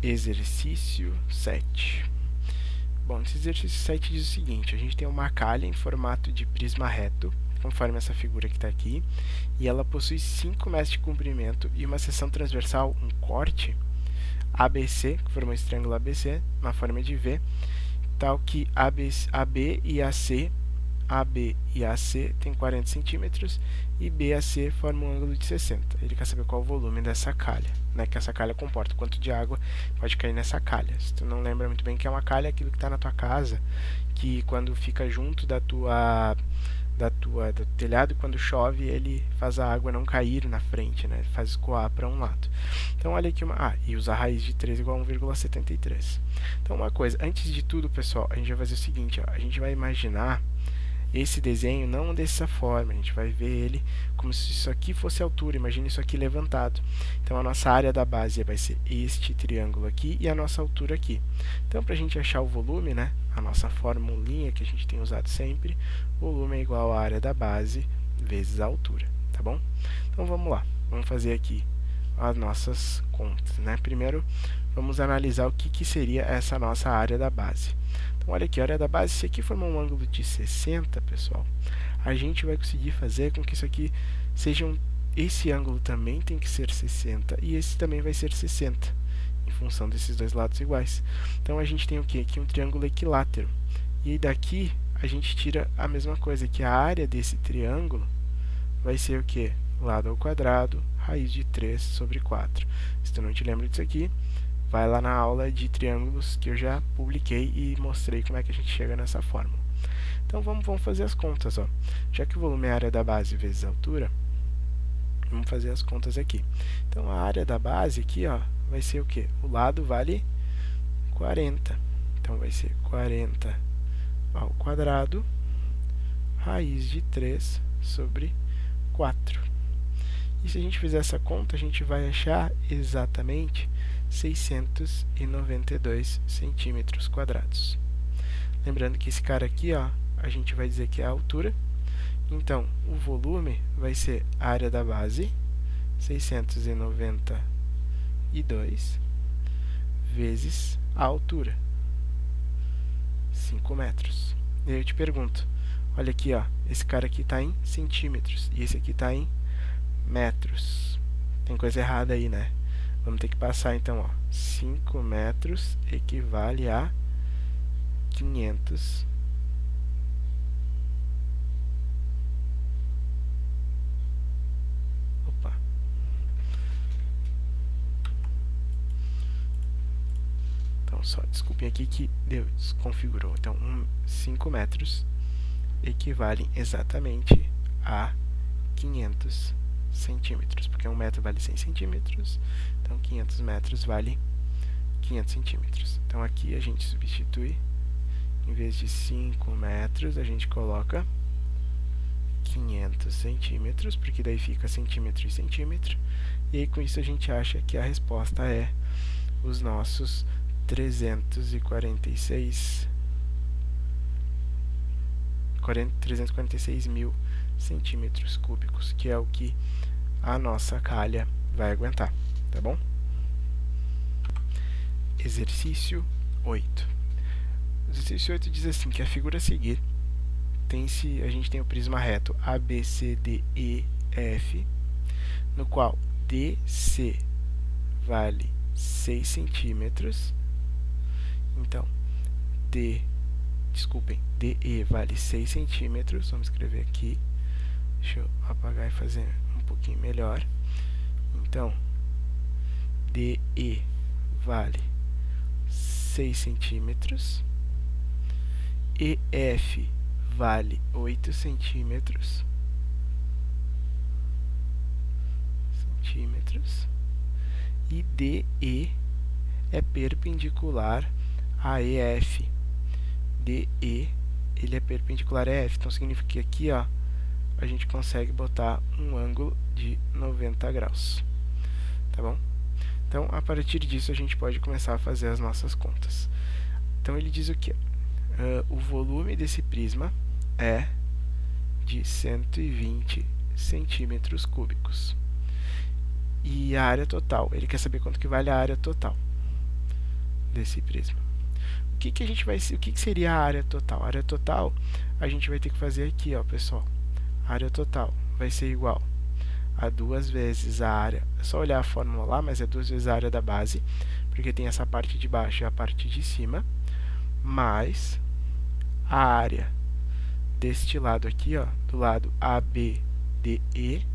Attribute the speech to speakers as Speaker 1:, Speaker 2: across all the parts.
Speaker 1: Exercício 7. Bom, esse exercício 7 diz o seguinte: a gente tem uma calha em formato de prisma reto, conforme essa figura que está aqui, e ela possui 5 metros de comprimento e uma seção transversal, um corte, ABC, que forma esse triângulo ABC, na forma de V, tal que AB e AC tem 40 centímetros e BAC forma um ângulo de 60. Ele quer saber qual o volume dessa calha, né, que essa calha comporta, quanto de água pode cair nessa calha. Se tu não lembra muito bem o que é uma calha, é aquilo que está na tua casa, que quando fica junto do telhado, quando chove, ele faz a água não cair na frente, né? Ele faz escoar para um lado. Então, olha aqui e usa a raiz de 3 igual a 1,73. Então, uma coisa, antes de tudo, pessoal, a gente vai fazer o seguinte, ó, a gente vai imaginar esse desenho não dessa forma, a gente vai ver ele como se isso aqui fosse a altura, imagina isso aqui levantado. Então a nossa área da base vai ser este triângulo aqui e a nossa altura aqui. Então para a gente achar o volume, né, a nossa formulinha que a gente tem usado sempre, volume é igual à área da base vezes a altura, tá bom? Então vamos lá, vamos fazer aqui as nossas contas, né? Primeiro vamos analisar o que seria essa nossa área da base. Então, olha aqui, a área da base, se aqui formar um ângulo de 60, pessoal, a gente vai conseguir fazer com que isso aqui seja esse ângulo também tem que ser 60 e esse também vai ser 60, em função desses dois lados iguais. Então, a gente tem o que? Aqui um triângulo equilátero. E daqui, a gente tira a mesma coisa, que a área desse triângulo vai ser o que? Lado ao quadrado, raiz de 3 sobre 4. Se tu não te lembra disso aqui, vai lá na aula de triângulos que eu já publiquei e mostrei como é que a gente chega nessa fórmula. Então vamos fazer as contas, ó. Já que o volume é a área da base vezes a altura, vamos fazer as contas aqui. Então a área da base aqui, ó, vai ser o quê? O lado vale 40. Então vai ser 40 ao quadrado, raiz de 3 sobre 4. E se a gente fizer essa conta, a gente vai achar exatamente 692 centímetros quadrados. Lembrando que esse cara aqui, ó, a gente vai dizer que é a altura. Então, o volume vai ser a área da base, 692, vezes a altura, 5 metros. E aí eu te pergunto, olha aqui, ó, esse cara aqui está em centímetros e esse aqui está em metros. Tem coisa errada aí, né? Vamos ter que passar então, ó, 5 metros equivale a 500 Então, desculpem aqui que desconfigurou. Então, 5 metros equivalem exatamente a 500 centímetros, porque 1 metro vale 100 centímetros, então 500 metros vale 500 centímetros. Então aqui a gente substitui, em vez de 5 metros, a gente coloca 500 centímetros, porque daí fica centímetro e centímetro, e aí com isso a gente acha que a resposta é os nossos 346 mil centímetros cúbicos, que é o que a nossa calha vai aguentar, tá bom? Exercício 8. O exercício 8 diz assim, que a figura a seguir a gente tem o prisma reto ABCDEF, no qual DC vale 6 centímetros, então DE vale 6 centímetros, vamos escrever aqui, deixa eu apagar e fazer um pouquinho melhor. Então, DE vale 6 centímetros, EF vale 8 centímetros, e DE é perpendicular a EF. DE ele é perpendicular a EF, então significa que aqui, ó, a gente consegue botar um ângulo de 90 graus, tá bom? Então, a partir disso, a gente pode começar a fazer as nossas contas. Então, ele diz o quê? O volume desse prisma é de 120 centímetros cúbicos. E a área total, ele quer saber quanto que vale a área total. desse prisma. O que seria a área total? A área total a gente vai ter que fazer aqui, ó, pessoal. A área total vai ser igual a 2 vezes a área, é só olhar a fórmula lá, mas é 2 vezes a área da base, porque tem essa parte de baixo e a parte de cima, mais a área deste lado aqui, ó, do lado ABDE,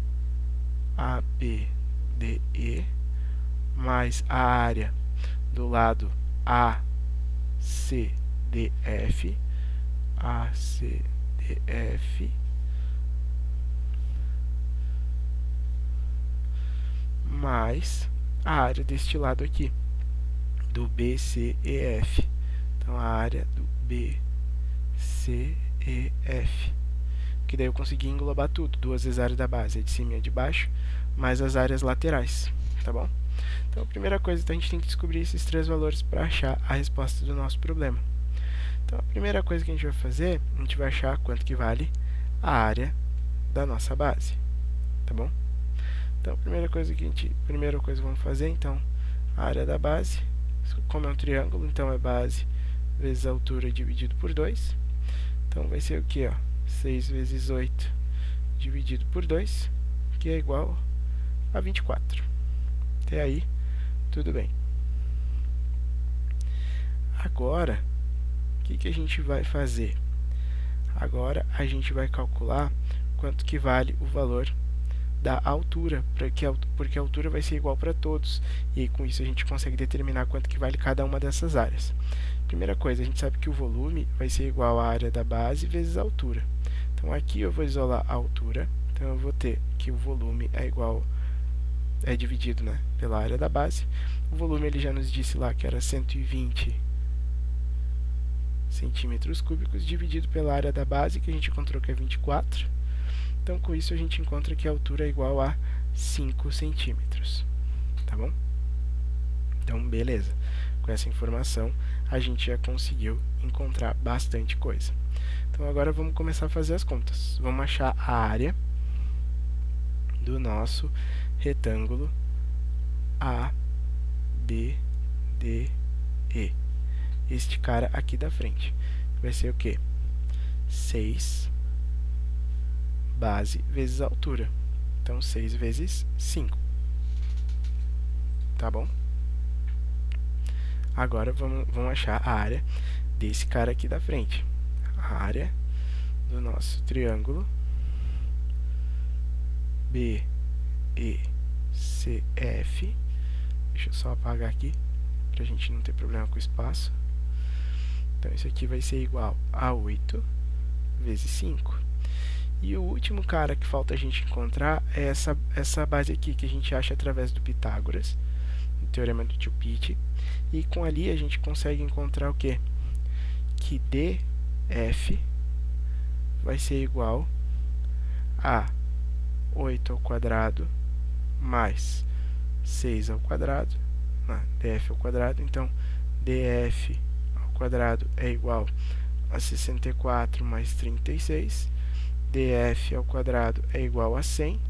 Speaker 1: mais a área do lado ACDF, mais a área deste lado aqui, do BCEF. Então, a área do BCEF, que daí eu consegui englobar tudo, 2 vezes a área da base, a de cima e a de baixo, mais as áreas laterais, tá bom? Então, a primeira coisa, a gente tem que descobrir esses 3 valores para achar a resposta do nosso problema. Então, a primeira coisa que a gente vai fazer, a gente vai achar quanto que vale a área da nossa base, tá bom? Então, a primeira coisa que vamos fazer, então, a área da base, como é um triângulo, então é base vezes a altura dividido por 2. Então, vai ser o que, ó? 6 vezes 8 dividido por 2, que é igual a 24. Até aí, tudo bem. Agora, o que a gente vai fazer? Agora, a gente vai calcular quanto que vale o valor da altura, porque a altura vai ser igual para todos, e aí, com isso a gente consegue determinar quanto que vale cada uma dessas áreas. Primeira coisa, a gente sabe que o volume vai ser igual à área da base vezes a altura. Então, aqui eu vou isolar a altura, então eu vou ter que o volume é dividido, né, pela área da base. O volume ele já nos disse lá que era 120 centímetros cúbicos, dividido pela área da base, que a gente encontrou que é 24. Então, com isso, a gente encontra que a altura é igual a 5 centímetros, tá bom? Então, beleza. Com essa informação, a gente já conseguiu encontrar bastante coisa. Então, agora vamos começar a fazer as contas. Vamos achar a área do nosso retângulo ABDE. Este cara aqui da frente. Vai ser o quê? 6 base vezes a altura. Então, 6 vezes 5. Tá bom? Agora, vamos achar a área desse cara aqui da frente. A área do nosso triângulo BECF. Deixa eu só apagar aqui, para a gente não ter problema com o espaço. Então, isso aqui vai ser igual a 8 vezes 5. E o último cara que falta a gente encontrar é essa base aqui, que a gente acha através do Pitágoras, do Teorema do Tio Pitt. E com ali a gente consegue encontrar o quê? Que DF vai ser igual a 8 ao quadrado mais 6 ao quadrado, DF ao quadrado. Então, DF ao quadrado é igual a 64 mais 36. DF ao quadrado é igual a 100.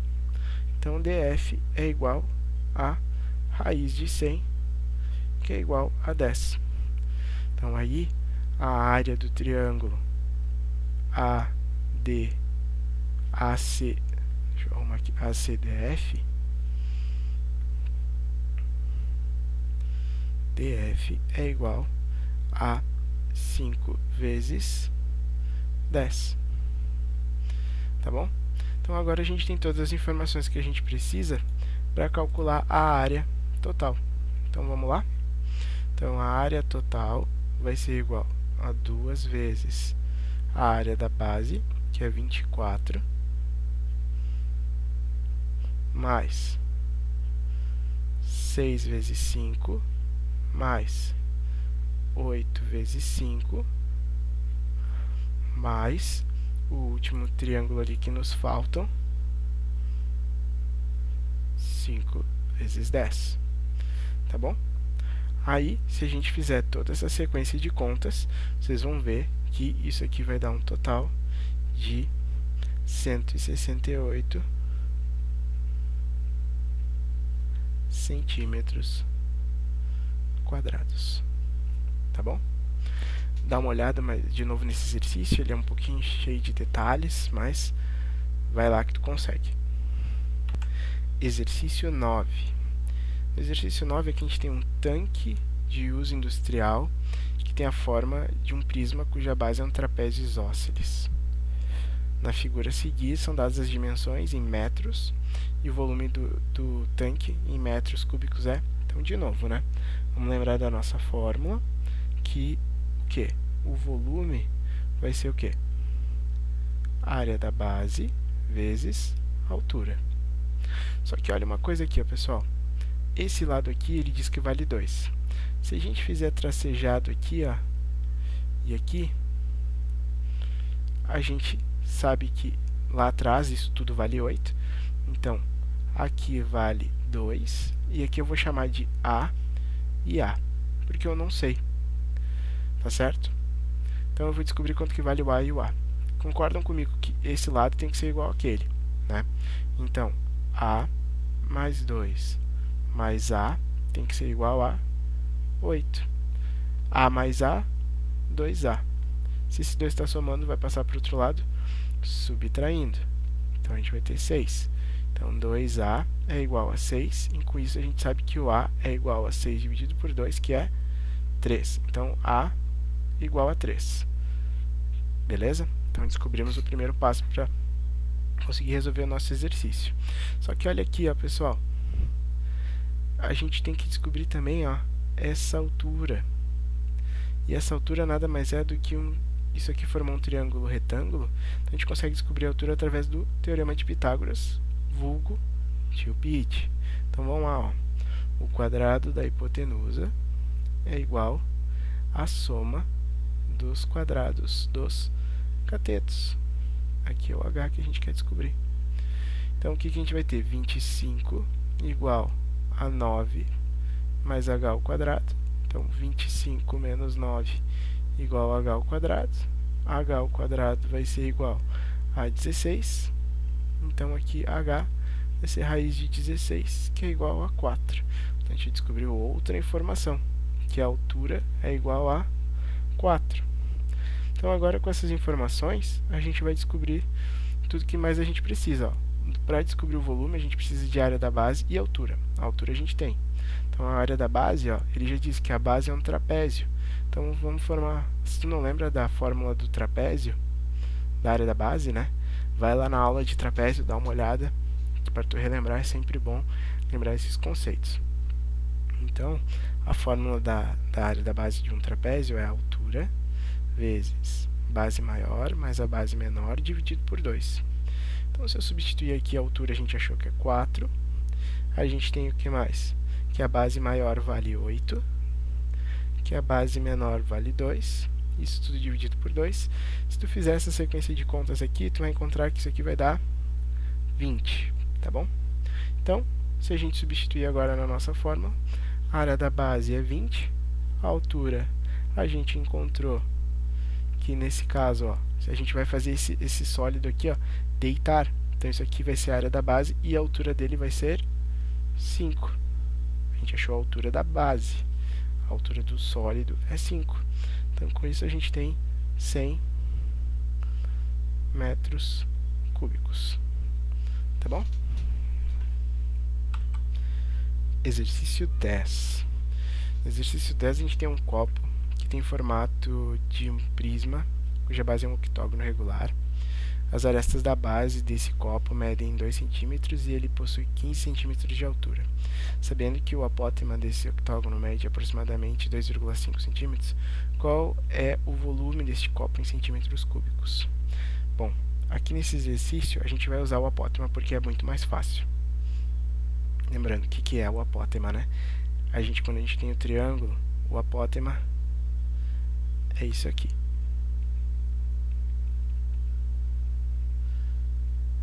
Speaker 1: Então, DF é igual a raiz de 100, que é igual a 10. Então, aí, a área do triângulo ACDF DF é igual a 5 vezes 10. Tá bom? Então, agora a gente tem todas as informações que a gente precisa para calcular a área total. Então, vamos lá? Então, a área total vai ser igual a 2 vezes a área da base, que é 24, mais 6 vezes 5, mais 8 vezes 5, mais o último triângulo ali que nos faltam, 5 vezes 10, tá bom? Aí, se a gente fizer toda essa sequência de contas, vocês vão ver que isso aqui vai dar um total de 168 centímetros quadrados. tá bom? Dá uma olhada de novo nesse exercício, ele é um pouquinho cheio de detalhes, mas vai lá que tu consegue. Exercício 9. No exercício 9 aqui a gente tem um tanque de uso industrial que tem a forma de um prisma cuja base é um trapézio isósceles. Na figura a seguir são dadas as dimensões em metros e o volume do tanque em metros cúbicos é, então de novo, né? Vamos lembrar da nossa fórmula, que o volume vai ser o quê? Área da base vezes a altura. Só que olha uma coisa aqui, ó, pessoal. Esse lado aqui, ele diz que vale 2. Se a gente fizer tracejado aqui, ó, e aqui, a gente sabe que lá atrás isso tudo vale 8. Então, aqui vale 2. E aqui eu vou chamar de A e A, porque eu não sei. Tá certo? Então eu vou descobrir quanto que vale o A e o A. Concordam comigo que esse lado tem que ser igual àquele, né? Então, A mais 2 mais A tem que ser igual a 8. A mais A, 2A. Se esse 2 está somando, vai passar para o outro lado, subtraindo. Então, a gente vai ter 6. Então, 2A é igual a 6. E com isso, a gente sabe que o A é igual a 6 dividido por 2, que é 3. Então, A igual a 3. Beleza? Então, descobrimos o primeiro passo para conseguir resolver o nosso exercício. Só que olha aqui, ó, pessoal. A gente tem que descobrir também, ó, essa altura. E essa altura nada mais é do que isso aqui formou um triângulo retângulo. Então, a gente consegue descobrir a altura através do Teorema de Pitágoras, vulgo tio Pete. Então, vamos lá, ó. O quadrado da hipotenusa é igual à soma dos quadrados dos catetos. Aqui é o H que a gente quer descobrir. Então, o que a gente vai ter? 25 igual a 9 mais H ao quadrado. Então, 25 menos 9 igual a H ao quadrado. H ao quadrado vai ser igual a 16. Então, aqui H vai ser raiz de 16, que é igual a 4. Então, a gente descobriu outra informação, que a altura é igual a 4. Então, agora com essas informações, a gente vai descobrir tudo que mais a gente precisa. Para descobrir o volume, a gente precisa de área da base e altura. A altura a gente tem. Então, a área da base, ó, ele já diz que a base é um trapézio. Então, vamos formar... Se tu não lembra da fórmula do trapézio, da área da base, né? Vai lá na aula de trapézio, dá uma olhada. Para tu relembrar, é sempre bom lembrar esses conceitos. Então, a fórmula da área da base de um trapézio é a altura vezes base maior mais a base menor dividido por 2. Então, se eu substituir aqui a altura, a gente achou que é 4. A gente tem o que mais? Que a base maior vale 8, que a base menor vale 2. Isso tudo dividido por 2. Se tu fizer essa sequência de contas aqui, tu vai encontrar que isso aqui vai dar 20, tá bom? Então, se a gente substituir agora na nossa fórmula, a área da base é 20, a altura a gente encontrou que nesse caso, ó, se a gente vai fazer esse sólido aqui, ó, deitar, então isso aqui vai ser a área da base e a altura dele vai ser 5. A gente achou a altura da base, a altura do sólido é 5. Então, com isso a gente tem 100 metros cúbicos. Tá bom? Exercício 10. No exercício 10 a gente tem um copo que tem formato de um prisma, cuja base é um octógono regular. As arestas da base desse copo medem 2 cm e ele possui 15 cm de altura. Sabendo que o apótema desse octógono mede aproximadamente 2,5 cm, qual é o volume deste copo em centímetros cúbicos? Bom, aqui nesse exercício a gente vai usar o apótema porque é muito mais fácil. Lembrando, o que é o apótema, né? Quando a gente tem o triângulo, o apótema é isso aqui.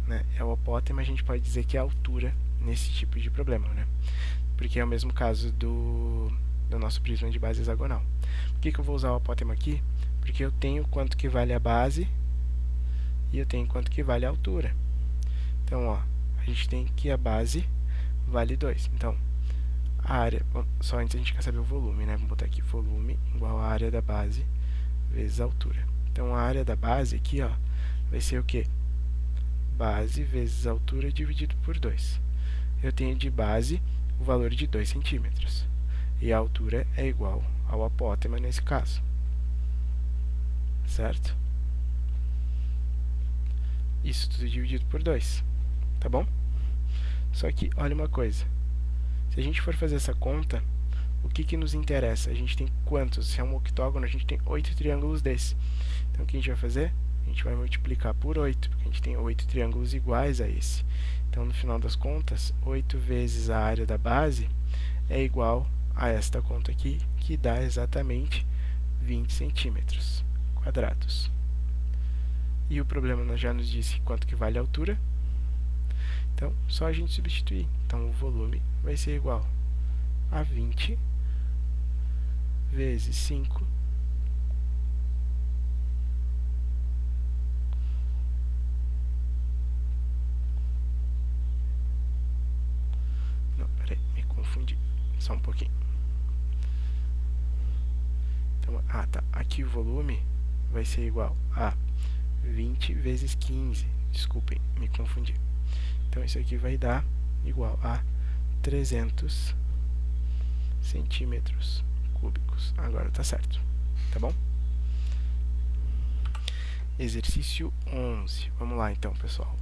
Speaker 1: Né? É o apótema, a gente pode dizer que é a altura nesse tipo de problema, né? Porque é o mesmo caso do nosso prisma de base hexagonal. Por que eu vou usar o apótema aqui? Porque eu tenho quanto que vale a base e eu tenho quanto que vale a altura. Então, ó, a gente tem que a base vale 2. Então, a área, só antes a gente quer saber o volume, né? Vamos botar aqui volume igual a área da base vezes a altura. Então a área da base aqui, ó, vai ser o quê? Base vezes a altura dividido por 2. Eu tenho de base o valor de 2 centímetros. E a altura é igual ao apótema nesse caso. Certo? Isso tudo dividido por 2. Tá bom? Só que, olha uma coisa. Se a gente for fazer essa conta, o que nos interessa? A gente tem quantos? Se é um octógono, a gente tem 8 triângulos desses. Então, o que a gente vai fazer? A gente vai multiplicar por 8, porque a gente tem 8 triângulos iguais a esse. Então, no final das contas, 8 vezes a área da base é igual a esta conta aqui, que dá exatamente 20 centímetros quadrados. E o problema já nos disse quanto que vale a altura. Então, só a gente substituir. Então, o volume vai ser igual a 20 vezes 5 não, peraí, me confundi só um pouquinho. Então, tá, aqui o volume vai ser igual a 20 vezes 15, desculpem, me confundi. Então, isso aqui vai dar igual a 300 centímetros cúbicos. Agora tá certo, tá bom? Exercício 11. Vamos lá então, pessoal.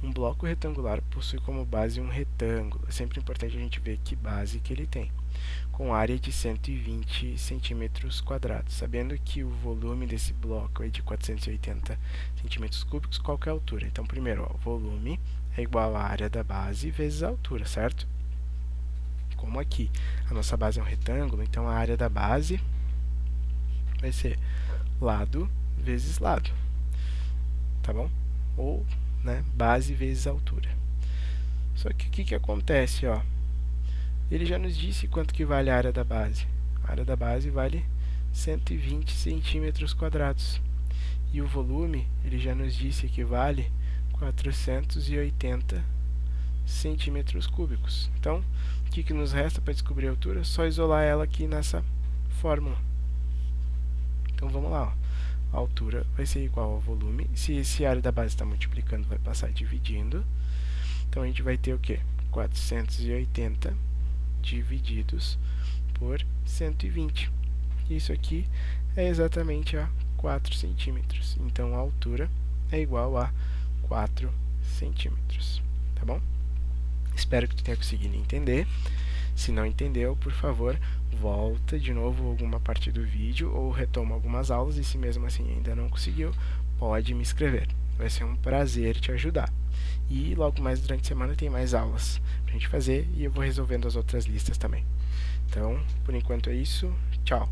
Speaker 1: Um bloco retangular possui como base um retângulo. É sempre importante a gente ver que base que ele tem. Com área de 120 centímetros quadrados. Sabendo que o volume desse bloco é de 480 centímetros cúbicos, qual que é a altura? Então, primeiro, ó, o volume é igual à área da base vezes a altura, certo? Como aqui a nossa base é um retângulo, então a área da base vai ser lado vezes lado, tá bom? Ou, né, base vezes altura. Só que o que acontece, ó? Ele já nos disse quanto que vale a área da base. A área da base vale 120 centímetros quadrados. E o volume, ele já nos disse que vale 480 centímetros cúbicos. Então, o que nos resta para descobrir a altura? Só isolar ela aqui nessa fórmula. Então, vamos lá. Ó. A altura vai ser igual ao volume. Se a área da base está multiplicando, vai passar dividindo. Então, a gente vai ter o quê? 480 divididos por 120. Isso aqui é exatamente a 4 centímetros. Então, a altura é igual a 4 centímetros. Tá bom? Espero que tu tenha conseguido entender. Se não entendeu, por favor, volta de novo alguma parte do vídeo ou retoma algumas aulas. E se mesmo assim ainda não conseguiu, pode me escrever. Vai ser um prazer te ajudar. E logo mais durante a semana tem mais aulas pra gente fazer e eu vou resolvendo as outras listas também. Então, por enquanto é isso. Tchau!